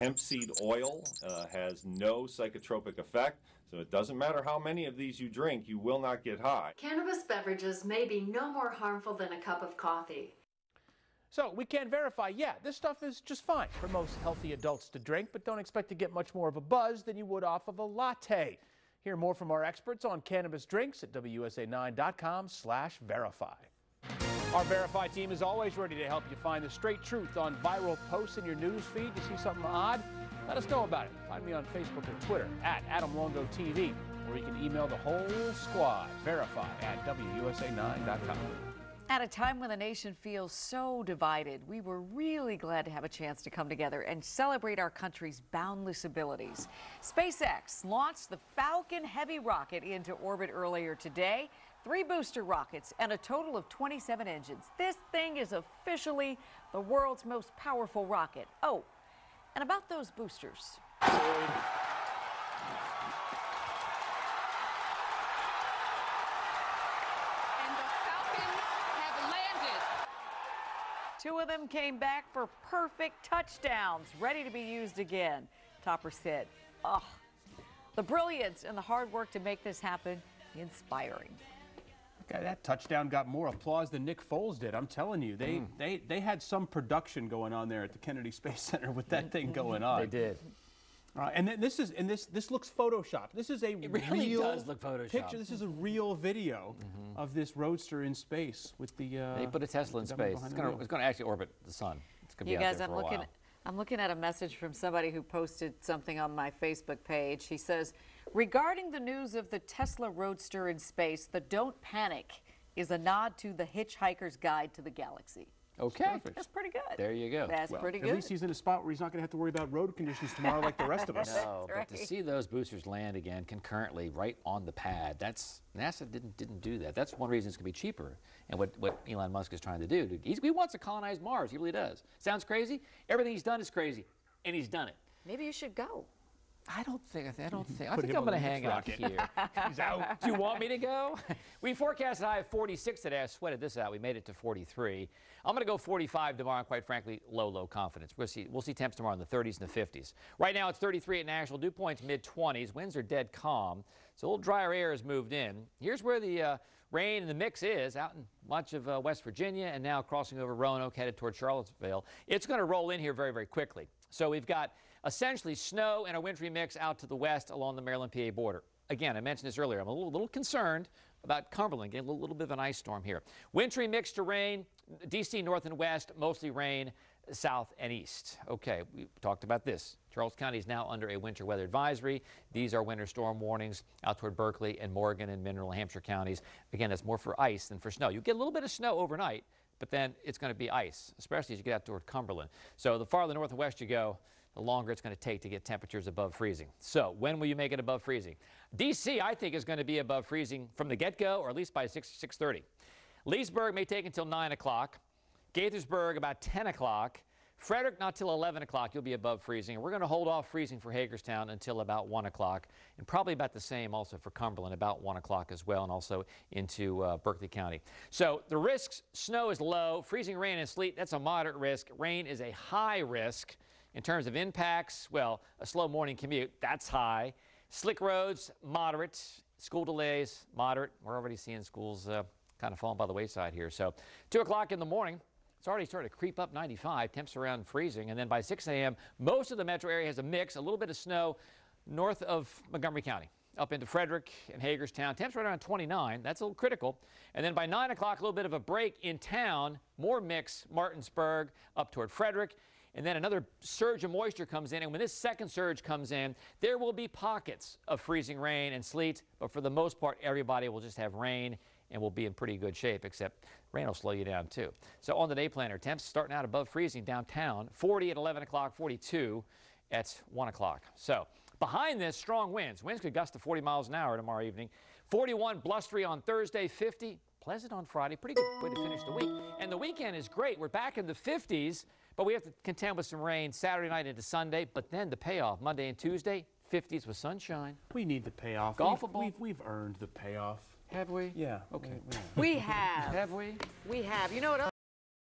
hemp seed oil has no psychotropic effect, so it doesn't matter how many of these you drink, you will not get high. Cannabis beverages may be no more harmful than a cup of coffee. So we can verify, yeah, this stuff is just fine for most healthy adults to drink, but don't expect to get much more of a buzz than you would off of a latte. Hear more from our experts on cannabis drinks at WUSA9.com/verify. Our Verify team is always ready to help you find the straight truth on viral posts in your news feed. You see something odd? Let us know about it. Find me on Facebook or Twitter at AdamLongo TV, or you can email the whole squad, verify@WUSA9.com. At a time when the nation feels so divided, we were really glad to have a chance to come together and celebrate our country's boundless abilities. SpaceX launched the Falcon Heavy rocket into orbit earlier today. 3 booster rockets and a total of 27 engines. This thing is officially the world's most powerful rocket. Oh, and about those boosters. Two of them came back for perfect touchdowns, ready to be used again. Topper said, "Ugh, the brilliance and the hard work to make this happen, inspiring." Okay, that touchdown got more applause than Nick Foles did. I'm telling you, they had some production going on there at the Kennedy Space Center with that thing going on. They did. And then this looks photoshopped. This is a really real does look photoshopped. picture. This is a real video of this roadster in space with the. They put a Tesla in space. It's going to actually orbit the sun. It's going to be out there for a while. I'm looking at a message from somebody who posted something on my Facebook page. He says, regarding the news of the Tesla Roadster in space, the "Don't Panic" is a nod to the Hitchhiker's Guide to the Galaxy. Okay. That's pretty good. There you go. That's pretty good. At least he's in a spot where he's not going to have to worry about road conditions tomorrow like the rest of us. No, but to see those boosters land again concurrently right on the pad, NASA didn't do that. That's one reason it's going to be cheaper. And what Elon Musk is trying to do, he wants to colonize Mars. He really does. Sounds crazy? Everything he's done is crazy, and he's done it. Maybe you should go. I think I'm going to hang out here. He's out. Do you want me to go? We forecasted a high of 46 today. I sweated this out. We made it to 43. I'm going to go 45 tomorrow, and quite frankly, low confidence. We'll see temps tomorrow in the 30s and the 50s. Right now, it's 33 at National. Dew point's mid-20s. Winds are dead calm. So a little drier air has moved in. Here's where the rain in the mix is, out in much of West Virginia, and now crossing over Roanoke, headed toward Charlottesville. It's going to roll in here very, very quickly. So we've got essentially snow and a wintry mix out to the west along the Maryland-PA border. Again, I mentioned this earlier. I'm a little concerned about Cumberland getting a little bit of an ice storm here. Wintry mix to rain, D.C. north and west, mostly rain, south and east. Okay, we talked about this. Charles County is now under a winter weather advisory. These are winter storm warnings out toward Berkeley and Morgan and Mineral Hampshire counties. Again, that's more for ice than for snow. You get a little bit of snow overnight, but then it's going to be ice, especially as you get out toward Cumberland. So the farther north and west you go, the longer it's going to take to get temperatures above freezing. So when will you make it above freezing? D.C., I think, is going to be above freezing from the get-go, or at least by 6:30. Leesburg may take until 9 o'clock. Gaithersburg about 10 o'clock. Frederick not till 11 o'clock. You'll be above freezing. We're going to hold off freezing for Hagerstown until about 1 o'clock, and probably about the same also for Cumberland, about 1 o'clock as well, and also into Berkeley County. So the risks, snow is low. Freezing rain and sleet, that's a moderate risk. Rain is a high risk. In terms of impacts, well, a slow morning commute, that's high. Slick roads, moderate. School delays, moderate. We're already seeing schools kind of falling by the wayside here. So 2 o'clock in the morning, it's already starting to creep up 95, temps around freezing. And then by 6 a.m., most of the metro area has a mix, a little bit of snow north of Montgomery County, up into Frederick and Hagerstown. Temps right around 29. That's a little critical. And then by 9 o'clock, a little bit of a break in town. More mix, Martinsburg, up toward Frederick. And then another surge of moisture comes in. And when this second surge comes in, there will be pockets of freezing rain and sleet. But for the most part, everybody will just have rain and will be in pretty good shape, except rain will slow you down too. So on the day planner, temps starting out above freezing downtown, 40 at 11 o'clock, 42 at 1 o'clock. So behind this, strong winds. Winds could gust to 40 miles an hour tomorrow evening. 41 blustery on Thursday, 50 pleasant on Friday. Pretty good way to finish the week. And the weekend is great. We're back in the 50s, but we have to contend with some rain Saturday night into Sunday. But then the payoff, Monday and Tuesday, 50s with sunshine. We need the payoff. We've earned the payoff. Have we? Yeah. Okay. We have. Have we? We have. You know what?